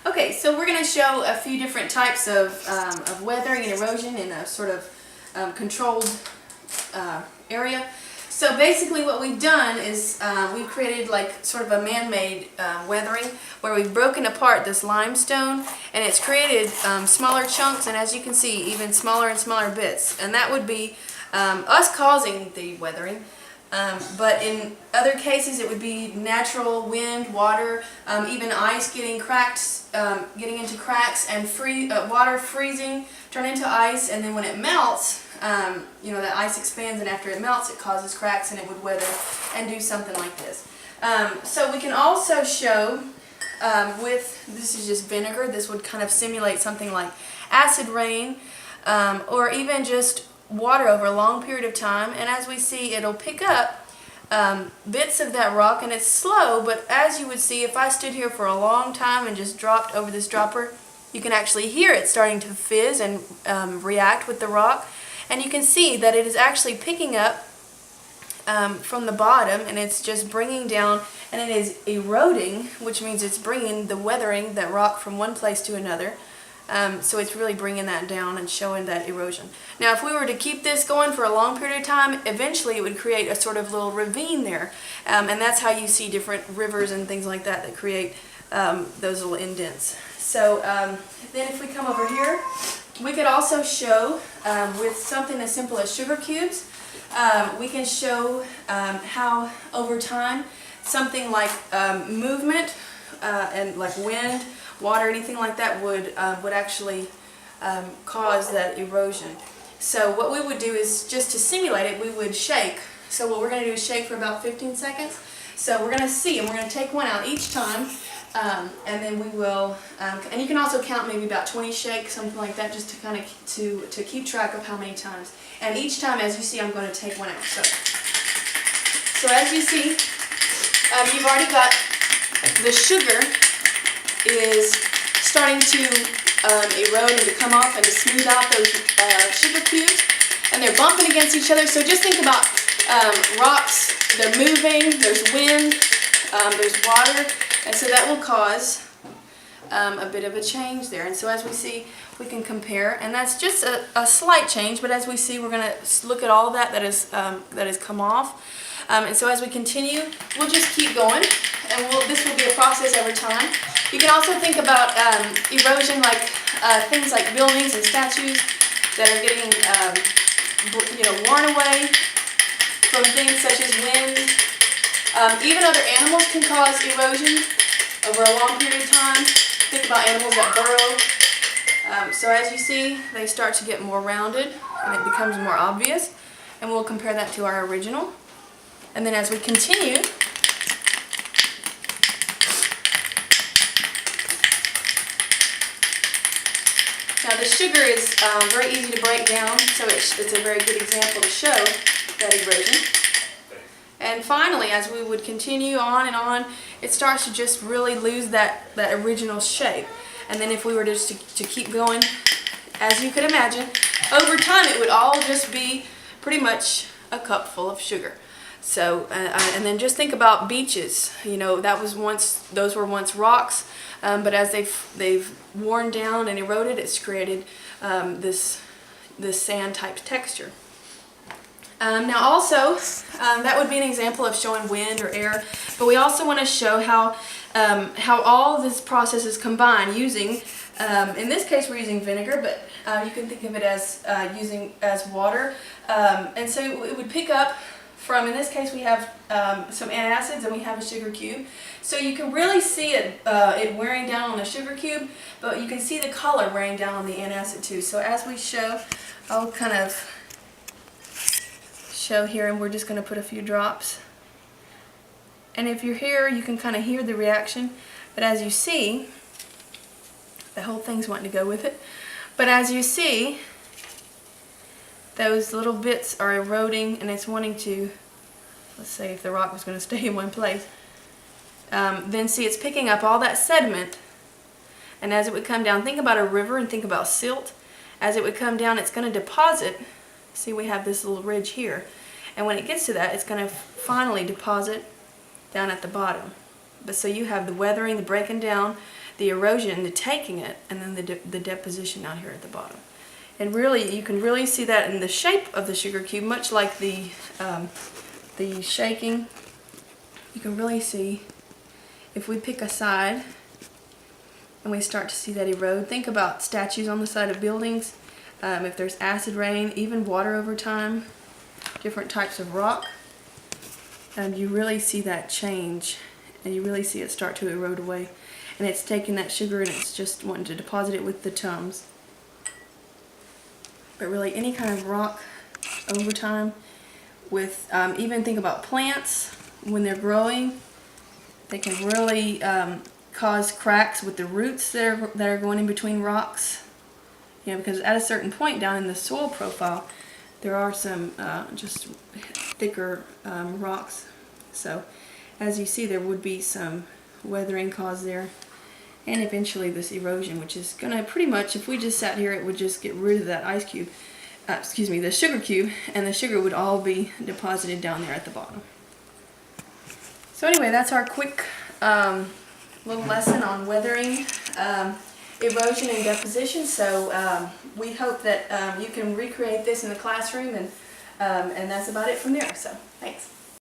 Okay, so we're going to show a few different types of weathering and erosion in a sort of controlled area. So basically what we've done is we've created like sort of a man-made weathering where we've broken apart this limestone and it's created smaller chunks, and as you can see, even smaller and smaller bits. And that would be us causing the weathering. But in other cases it would be natural wind, water, even ice getting cracked, getting into cracks, and water freezing, turn into ice, and then when it melts, you know, that ice expands, and after it melts it causes cracks and it would weather and do something like this. So we can also show this is just vinegar. This would kind of simulate something like acid rain, or even just water over a long period of time, and as we see, it'll pick up bits of that rock, and it's slow, but as you would see, if I stood here for a long time and just dropped over this dropper, you can actually hear it starting to fizz and react with the rock, and you can see that it is actually picking up from the bottom, and it's just bringing down, and it is eroding, which means it's bringing the weathering, that rock, from one place to another. So it's really bringing that down and showing that erosion. Now if we were to keep this going for a long period of time, eventually it would create a sort of little ravine there. And that's how you see different rivers and things like that that create those little indents. So then if we come over here, we could also show with something as simple as sugar cubes, we can show how over time something like movement and like wind, water, anything like that would actually cause that erosion. So what we would do is, just to simulate it, we would shake. So what we're going to do is shake for about 15 seconds. So we're going to see, and we're going to take one out each time, and then we will, and you can also count maybe about 20 shakes, something like that, just to kind of to keep track of how many times. And each time, as you see, I'm going to take one out. So as you see, you've already got the sugar is starting to erode and to come off and to smooth out those sugar cubes, and they're bumping against each other. So just think about rocks, they're moving, there's wind, there's water, and so that will cause a bit of a change there. And so as we see, we can compare, and that's just a slight change, but as we see, we're going to look at all that has come off. And so as we continue, we'll just keep going, and this will be a process over time. You can also think about erosion like things like buildings and statues that are getting worn away from things such as wind. Even other animals can cause erosion over a long period of time. Think about animals that burrow. So as you see, they start to get more rounded and it becomes more obvious, and we'll compare that to our original. And then as we continue, now the sugar is very easy to break down, so it's a very good example to show that erosion. And finally, as we would continue on and on, it starts to just really lose that original shape. And then if we were just to keep going, as you could imagine, over time it would all just be pretty much a cup full of sugar. So, and then just think about beaches. You know, those were once rocks, but as they've worn down and eroded, it's created this sand type texture. Now also, that would be an example of showing wind or air, but we also want to show how all of these processes combine using, in this case we're using vinegar, but you can think of it as as water, and so it would pick up from, in this case we have some antacids and we have a sugar cube. So you can really see it wearing down on the sugar cube, but you can see the color wearing down on the antacid too. So as we show, I'll kind of show here, and we're just going to put a few drops. And if you're here, you can kind of hear the reaction, but as you see, the whole thing's wanting to go with it. But as you see, those little bits are eroding, and it's wanting to, let's say if the rock was going to stay in one place, then see it's picking up all that sediment, and as it would come down, think about a river and think about silt. As it would come down, it's going to deposit. See, we have this little ridge here, and when it gets to that, it's going to finally deposit down at the bottom. But so you have the weathering, the breaking down, the erosion, the taking it, and then the deposition out here at the bottom. And really, you can really see that in the shape of the sugar cube, much like the shaking. You can really see, if we pick a side and we start to see that erode, think about statues on the side of buildings, if there's acid rain, even water over time, different types of rock, you really see that change, and you really see it start to erode away. And it's taking that sugar and it's just wanting to deposit it with the tums. But really, any kind of rock over time, with even think about plants when they're growing, they can really cause cracks with the roots that are going in between rocks. You know, because at a certain point down in the soil profile, there are some just thicker rocks. So as you see, there would be some weathering caused there, and eventually this erosion, which is going to pretty much, if we just sat here, it would just get rid of that ice cube, the sugar cube, and the sugar would all be deposited down there at the bottom. So anyway, that's our quick little lesson on weathering, erosion, and deposition. So we hope that you can recreate this in the classroom, and that's about it from there. So thanks.